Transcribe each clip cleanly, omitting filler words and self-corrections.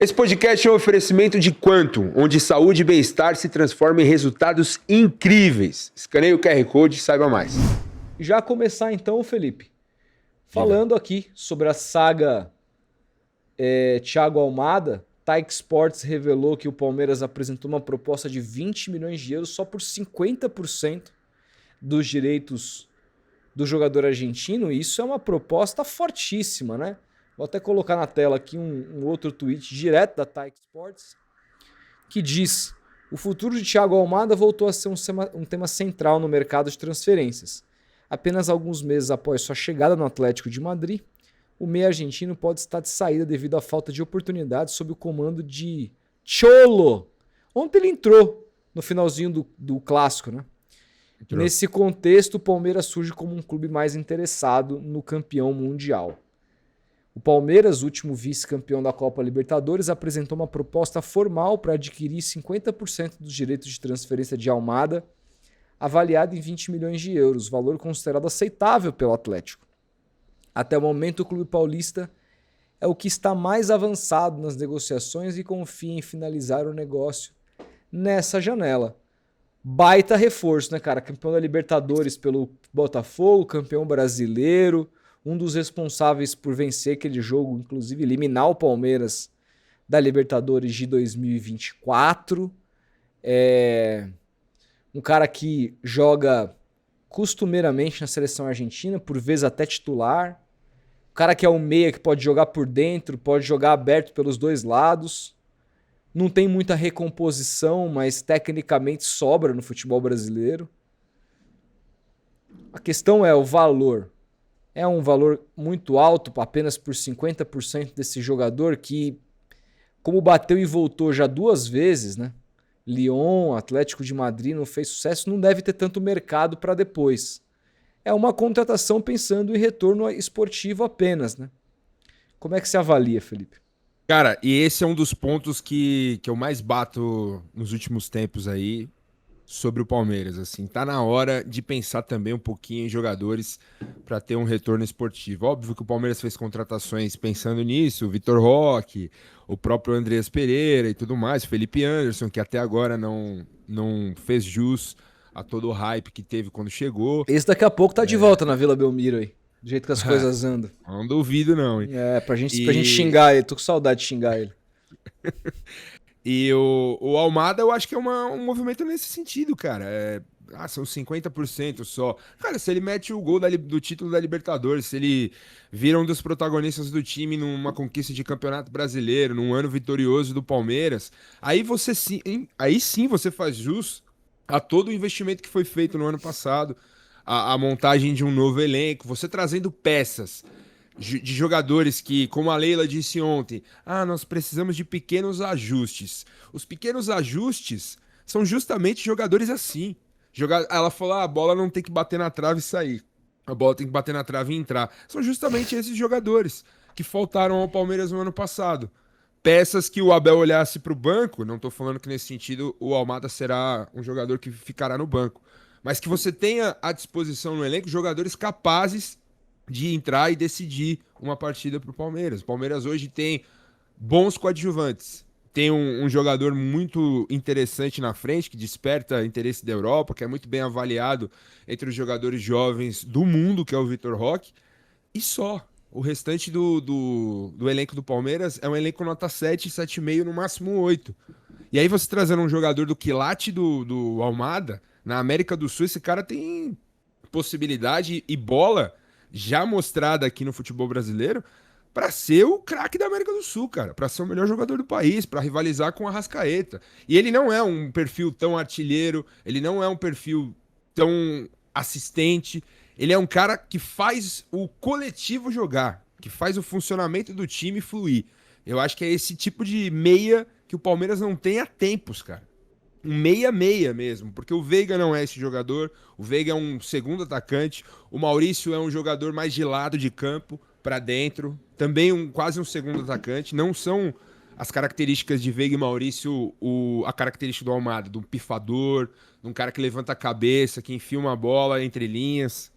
Esse podcast é um oferecimento de Quantum, onde saúde e bem-estar se transformam em resultados incríveis. Escaneie o QR Code e saiba mais. Já começar então, Felipe, falando aqui sobre a saga Thiago Almada. Tike Sports revelou que o Palmeiras apresentou uma proposta de 20 milhões de euros só por 50% dos direitos do jogador argentino, e isso é uma proposta fortíssima, né? Vou até colocar na tela aqui um outro tweet direto da Tike Sports, que diz: o futuro de Thiago Almada voltou a ser um tema central no mercado de transferências. Apenas alguns meses após sua chegada no Atlético de Madrid, o meia argentino pode estar de saída devido à falta de oportunidades sob o comando de Cholo. Ontem ele entrou no finalzinho do clássico, né? Entrou. Nesse contexto, o Palmeiras surge como um clube mais interessado no campeão mundial. O Palmeiras, último vice-campeão da Copa Libertadores, apresentou uma proposta formal para adquirir 50% dos direitos de transferência de Almada, avaliado em 20 milhões de euros, valor considerado aceitável pelo Atlético. Até o momento, o clube paulista é o que está mais avançado nas negociações e confia em finalizar o negócio nessa janela. Baita reforço, né, cara? Campeão da Libertadores pelo Botafogo, campeão brasileiro, um dos responsáveis por vencer aquele jogo, inclusive eliminar o Palmeiras da Libertadores de 2024. Um cara que joga costumeiramente na seleção argentina, por vezes até titular. Um cara que é um meia que pode jogar por dentro, pode jogar aberto pelos dois lados. Não tem muita recomposição, mas tecnicamente sobra no futebol brasileiro. A questão é o valor. É um valor muito alto apenas por 50% desse jogador que, como bateu e voltou já 2 vezes, né? Lyon, Atlético de Madrid, não fez sucesso, não deve ter tanto mercado para depois. É uma contratação pensando em retorno esportivo apenas, né? Como é que você avalia, Felipe? Cara, e esse é um dos pontos que eu mais bato nos últimos tempos aí sobre o Palmeiras, assim. Tá na hora de pensar também um pouquinho em jogadores para ter um retorno esportivo. Óbvio que o Palmeiras fez contratações pensando nisso, o Vitor Roque, o próprio Andreas Pereira e tudo mais, Felipe Anderson, que até agora não fez jus a todo o hype que teve quando chegou. Esse daqui a pouco tá de volta na Vila Belmiro aí. Do jeito que as coisas andam. Não duvido, não, hein? Pra gente xingar ele. Tô com saudade de xingar ele. E o Almada, eu acho que é um movimento nesse sentido, cara. São 50% só. Cara, se ele mete o gol do título da Libertadores, se ele vira um dos protagonistas do time numa conquista de campeonato brasileiro, num ano vitorioso do Palmeiras, aí sim você faz jus a todo o investimento que foi feito no ano passado, a montagem de um novo elenco, você trazendo peças de jogadores que, como a Leila disse ontem, nós precisamos de pequenos ajustes. Os pequenos ajustes são justamente jogadores assim. Ela falou, a bola não tem que bater na trave e sair. A bola tem que bater na trave e entrar. São justamente esses jogadores que faltaram ao Palmeiras no ano passado. Peças que o Abel olhasse para o banco, não estou falando que nesse sentido o Almada será um jogador que ficará no banco, mas que você tenha à disposição no elenco jogadores capazes de entrar e decidir uma partida para o Palmeiras. O Palmeiras hoje tem bons coadjuvantes. Tem um jogador muito interessante na frente, que desperta interesse da Europa, que é muito bem avaliado entre os jogadores jovens do mundo, que é o Vitor Roque. E só. O restante do elenco do Palmeiras é um elenco nota 7, 7,5, no máximo 8. E aí você trazendo um jogador do quilate do Almada, na América do Sul, esse cara tem possibilidade e bola já mostrada aqui no futebol brasileiro para ser o craque da América do Sul, cara, para ser o melhor jogador do país, para rivalizar com a Arrascaeta. E ele não é um perfil tão artilheiro, ele não é um perfil tão assistente, ele é um cara que faz o coletivo jogar, que faz o funcionamento do time fluir. Eu acho que é esse tipo de meia que o Palmeiras não tem há tempos, cara. Um meia-meia mesmo, porque o Veiga não é esse jogador, o Veiga é um segundo atacante, o Maurício é um jogador mais de lado de campo, para dentro, também quase um segundo atacante. Não são as características de Veiga e Maurício a característica do Almada, do pifador, de um cara que levanta a cabeça, que enfia uma bola entre linhas,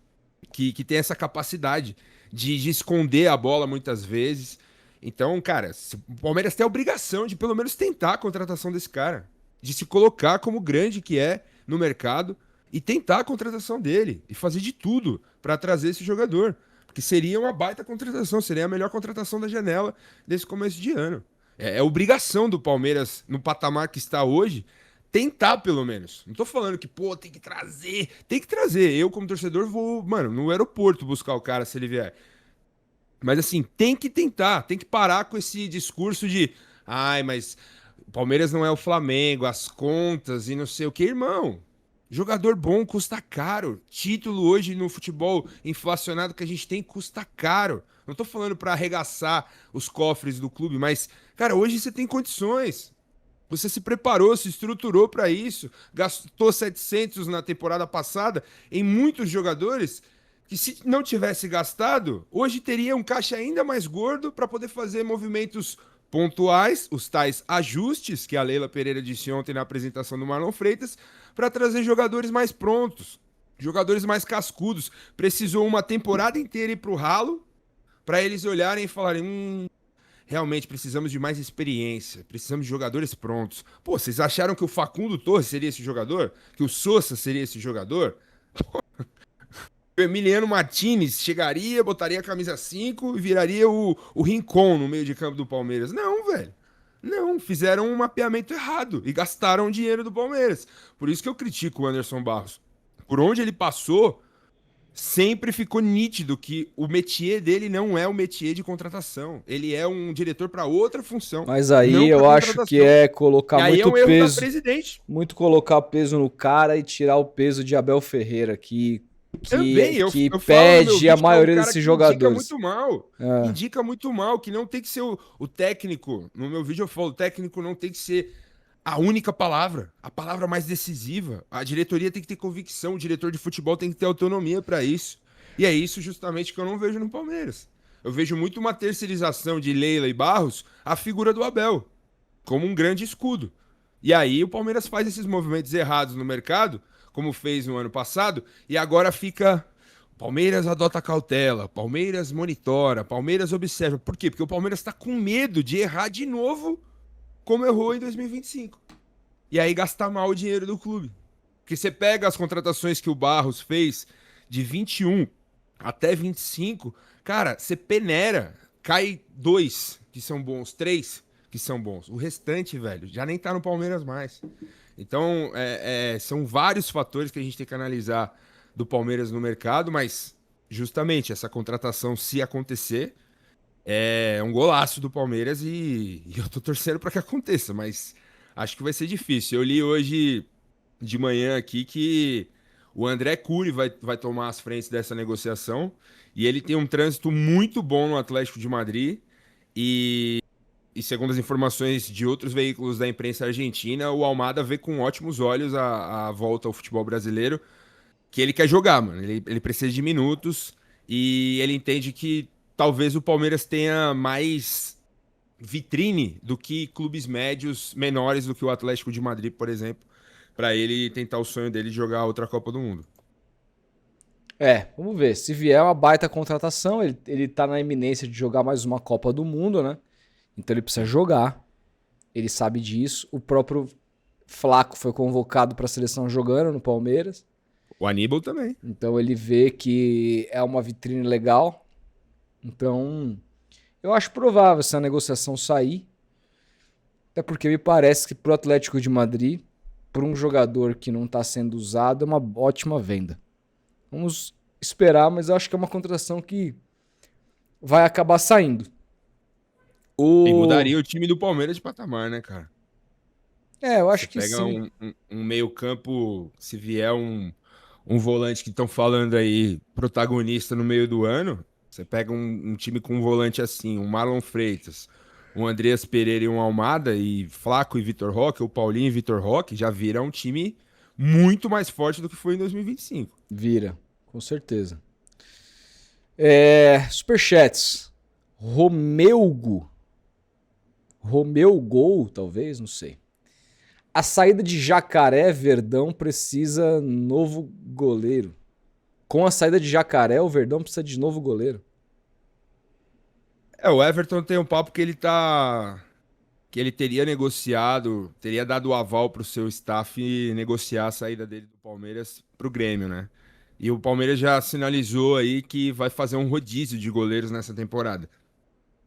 que tem essa capacidade de esconder a bola muitas vezes. Então, cara, o Palmeiras tem a obrigação de pelo menos tentar a contratação desse cara. De se colocar como grande que é no mercado e tentar a contratação dele. E fazer de tudo para trazer esse jogador. Porque seria uma baita contratação, seria a melhor contratação da janela desse começo de ano. É obrigação do Palmeiras, no patamar que está hoje, tentar pelo menos. Não tô falando que, pô, tem que trazer. Tem que trazer. Eu, como torcedor, vou, mano, no aeroporto buscar o cara se ele vier. Mas assim, tem que tentar, tem que parar com esse discurso de ai, mas o Palmeiras não é o Flamengo, as contas e não sei o que, irmão. Jogador bom custa caro. Título hoje no futebol inflacionado que a gente tem custa caro. Não tô falando pra arregaçar os cofres do clube, mas, cara, hoje você tem condições. Você se preparou, se estruturou pra isso, gastou 700 na temporada passada em muitos jogadores que se não tivesse gastado, hoje teria um caixa ainda mais gordo para poder fazer movimentos pontuais, os tais ajustes que a Leila Pereira disse ontem na apresentação do Marlon Freitas, para trazer jogadores mais prontos, jogadores mais cascudos. Precisou uma temporada inteira ir pro ralo para eles olharem e falarem: realmente precisamos de mais experiência, precisamos de jogadores prontos. Pô, vocês acharam que o Facundo Torres seria esse jogador? Que o Sousa seria esse jogador? O Emiliano Martinez chegaria, botaria a camisa 5 e viraria o Rincon no meio de campo do Palmeiras. Não, velho. Não, fizeram um mapeamento errado e gastaram o dinheiro do Palmeiras. Por isso que eu critico o Anderson Barros. Por onde ele passou, sempre ficou nítido que o métier dele não é o métier de contratação. Ele é um diretor para outra função. Mas aí eu acho que é colocar e aí muito é um erro peso, da presidente. muito colocar peso no cara e tirar o peso de Abel Ferreira, que Também, eu pede falo no meu a vídeo que maioria é um cara desses que jogadores. Indica muito mal. É. Indica muito mal, que não tem que ser o técnico. No meu vídeo eu falo, o técnico não tem que ser a única palavra, a palavra mais decisiva. A diretoria tem que ter convicção, o diretor de futebol tem que ter autonomia para isso. E é isso justamente que eu não vejo no Palmeiras. Eu vejo muito uma terceirização de Leila e Barros à figura do Abel, como um grande escudo. E aí o Palmeiras faz esses movimentos errados no mercado, como fez no ano passado, e agora fica: Palmeiras adota cautela, Palmeiras monitora, Palmeiras observa. Por quê? Porque o Palmeiras está com medo de errar de novo, como errou em 2025. E aí gastar mal o dinheiro do clube. Porque você pega as contratações que o Barros fez de 21 até 25, cara, você peneira, cai 2 que são bons, 3 que são bons. O restante, velho, já nem tá no Palmeiras mais. Então, são vários fatores que a gente tem que analisar do Palmeiras no mercado, mas justamente essa contratação, se acontecer, é um golaço do Palmeiras e eu tô torcendo para que aconteça, mas acho que vai ser difícil. Eu li hoje de manhã aqui que o André Cury vai tomar as frentes dessa negociação e ele tem um trânsito muito bom no Atlético de Madrid e segundo as informações de outros veículos da imprensa argentina, o Almada vê com ótimos olhos a volta ao futebol brasileiro, que ele quer jogar, mano. Ele precisa de minutos e ele entende que talvez o Palmeiras tenha mais vitrine do que clubes médios menores do que o Atlético de Madrid, por exemplo, para ele tentar o sonho dele de jogar outra Copa do Mundo. Vamos ver. Se vier uma baita contratação, ele tá na iminência de jogar mais uma Copa do Mundo, né? Então ele precisa jogar. Ele sabe disso. O próprio Flaco foi convocado para a seleção jogando no Palmeiras. O Aníbal também. Então ele vê que é uma vitrine legal. Então eu acho provável essa negociação sair. Até porque me parece que pro Atlético de Madrid, por um jogador que não está sendo usado, é uma ótima venda. Vamos esperar, mas eu acho que é uma contratação que vai acabar saindo. E mudaria o time do Palmeiras de patamar, né, cara? Eu acho que pega sim. um meio-campo, se vier um volante que estão falando aí, protagonista no meio do ano, você pega um time com um volante assim, um Marlon Freitas, um Andreas Pereira e um Almada, e Flaco e Vitor Roque, ou Paulinho e Vitor Roque, já vira um time muito mais forte do que foi em 2025. Vira, com certeza. Superchats. Romeu Gol, talvez, não sei. A saída de Jacaré, Verdão precisa novo goleiro. Com a saída de Jacaré, o Verdão precisa de novo goleiro. O Everton tem um papo que ele tá. Que ele teria negociado, teria dado o aval pro seu staff negociar a saída dele do Palmeiras pro Grêmio, né? E o Palmeiras já sinalizou aí que vai fazer um rodízio de goleiros nessa temporada.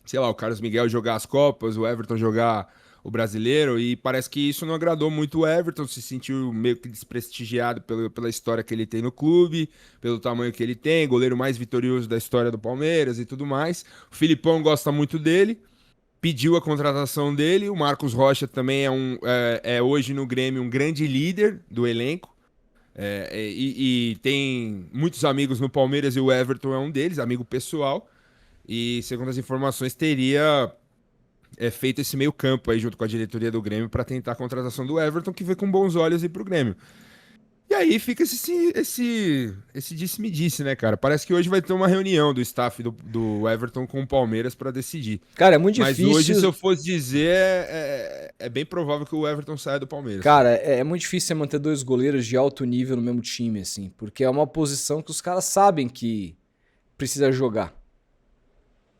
Sei lá, o Carlos Miguel jogar as Copas, o Everton jogar o Brasileiro, e parece que isso não agradou muito o Everton, se sentiu meio que desprestigiado pela história que ele tem no clube, pelo tamanho que ele tem, goleiro mais vitorioso da história do Palmeiras e tudo mais. O Filipão gosta muito dele, pediu a contratação dele, o Marcos Rocha também é hoje no Grêmio um grande líder do elenco, e tem muitos amigos no Palmeiras e o Everton é um deles, amigo pessoal. E, segundo as informações, teria feito esse meio campo aí junto com a diretoria do Grêmio para tentar a contratação do Everton, que vê com bons olhos aí pro Grêmio. E aí fica esse disse-me-disse, né, cara? Parece que hoje vai ter uma reunião do staff do Everton com o Palmeiras para decidir. Cara, é muito Mas difícil. hoje, se eu fosse dizer, é bem provável que o Everton saia do Palmeiras. Cara, é muito difícil você manter dois goleiros de alto nível no mesmo time, assim, porque é uma posição que os caras sabem que precisa jogar.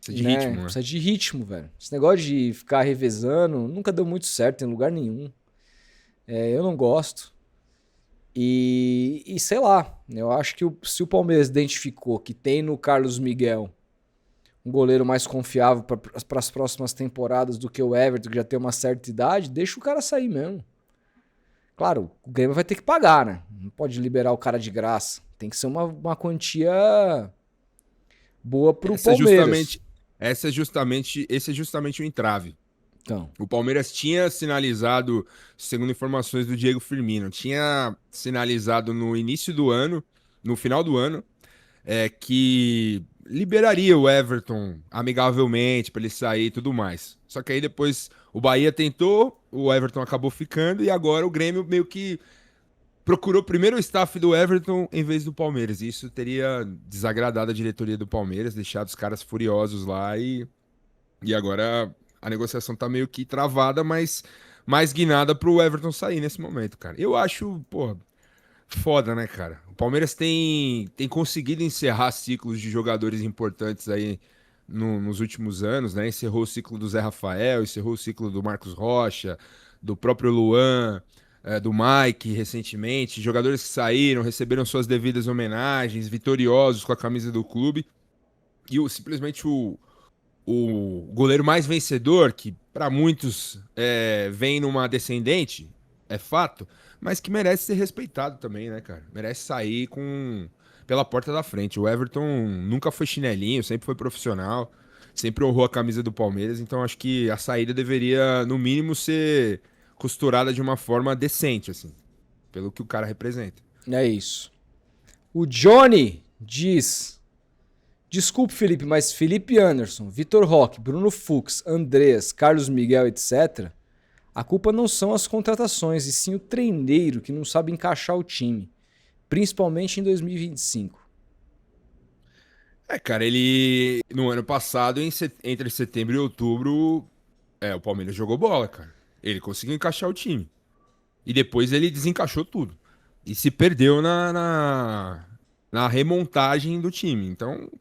Precisa de ritmo, né? Precisa de ritmo, velho. Esse negócio de ficar revezando nunca deu muito certo em lugar nenhum. Eu não gosto. E sei lá, eu acho que se o Palmeiras identificou que tem no Carlos Miguel um goleiro mais confiável para as próximas temporadas do que o Everton, que já tem uma certa idade, deixa o cara sair mesmo. Claro, o Grêmio vai ter que pagar, né? Não pode liberar o cara de graça. Tem que ser uma quantia boa pro Palmeiras. Esse é justamente o entrave. Então, O Palmeiras tinha sinalizado, segundo informações do Diego Firmino, tinha sinalizado no início do ano, no final do ano, que liberaria o Everton amigavelmente para ele sair e tudo mais. Só que aí depois o Bahia tentou, o Everton acabou ficando e agora o Grêmio meio que procurou primeiro o staff do Everton em vez do Palmeiras. E isso teria desagradado a diretoria do Palmeiras, deixado os caras furiosos lá e agora a negociação tá meio que travada, mas mais guinada pro Everton sair nesse momento, cara. Eu acho, pô, foda, né, cara? O Palmeiras tem conseguido encerrar ciclos de jogadores importantes aí nos últimos anos, né? Encerrou o ciclo do Zé Rafael, encerrou o ciclo do Marcos Rocha, do próprio Luan, do Mike recentemente. Jogadores que saíram, receberam suas devidas homenagens, vitoriosos com a camisa do clube. E simplesmente o goleiro mais vencedor, que para muitos vem numa descendente, é fato, mas que merece ser respeitado também, né, cara? Merece sair pela porta da frente. O Everton nunca foi chinelinho, sempre foi profissional, sempre honrou a camisa do Palmeiras, então acho que a saída deveria, no mínimo, ser costurada de uma forma decente, assim, pelo que o cara representa. é isso. O Johnny diz: desculpe, Felipe, mas Felipe Anderson, Vitor Roque, Bruno Fux, Andreas, Carlos Miguel, etc., a culpa não são as contratações, e sim o treineiro que não sabe encaixar o time, principalmente em 2025. Cara, ele no ano passado, entre setembro e outubro, o Palmeiras jogou bola, cara. Ele conseguiu encaixar o time. E depois ele desencaixou tudo. E se perdeu na remontagem do time. Então,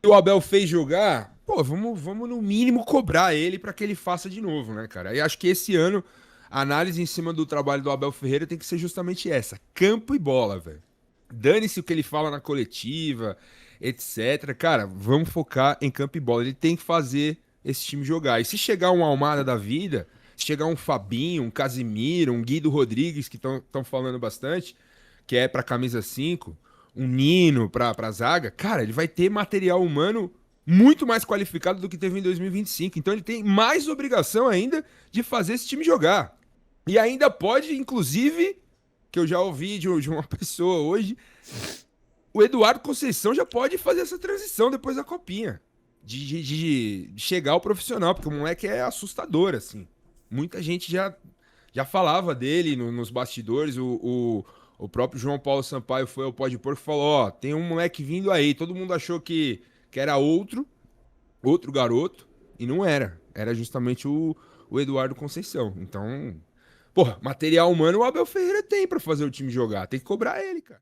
o Abel fez jogar, pô, vamos no mínimo cobrar ele para que ele faça de novo, né, cara? E acho que esse ano a análise em cima do trabalho do Abel Ferreira tem que ser justamente essa: campo e bola, velho. Dane-se o que ele fala na coletiva, etc. Cara, vamos focar em campo e bola. Ele tem que fazer esse time jogar. E se chegar um Almada da vida, se chegar um Fabinho, um Casimiro, um Guido Rodrigues, que estão falando bastante, que é pra camisa 5, um Nino pra zaga, cara, ele vai ter material humano muito mais qualificado do que teve em 2025. Então ele tem mais obrigação ainda de fazer esse time jogar. E ainda pode, inclusive, que eu já ouvi de uma pessoa hoje, o Eduardo Conceição já pode fazer essa transição depois da Copinha. De chegar ao profissional, porque o moleque é assustador, assim. Muita gente já falava dele nos bastidores. O próprio João Paulo Sampaio foi ao Pode Porco e falou: ó, tem um moleque vindo aí. Todo mundo achou que era outro garoto, e não era. Era justamente o Eduardo Conceição. Então, porra, material humano o Abel Ferreira tem pra fazer o time jogar. Tem que cobrar ele, cara.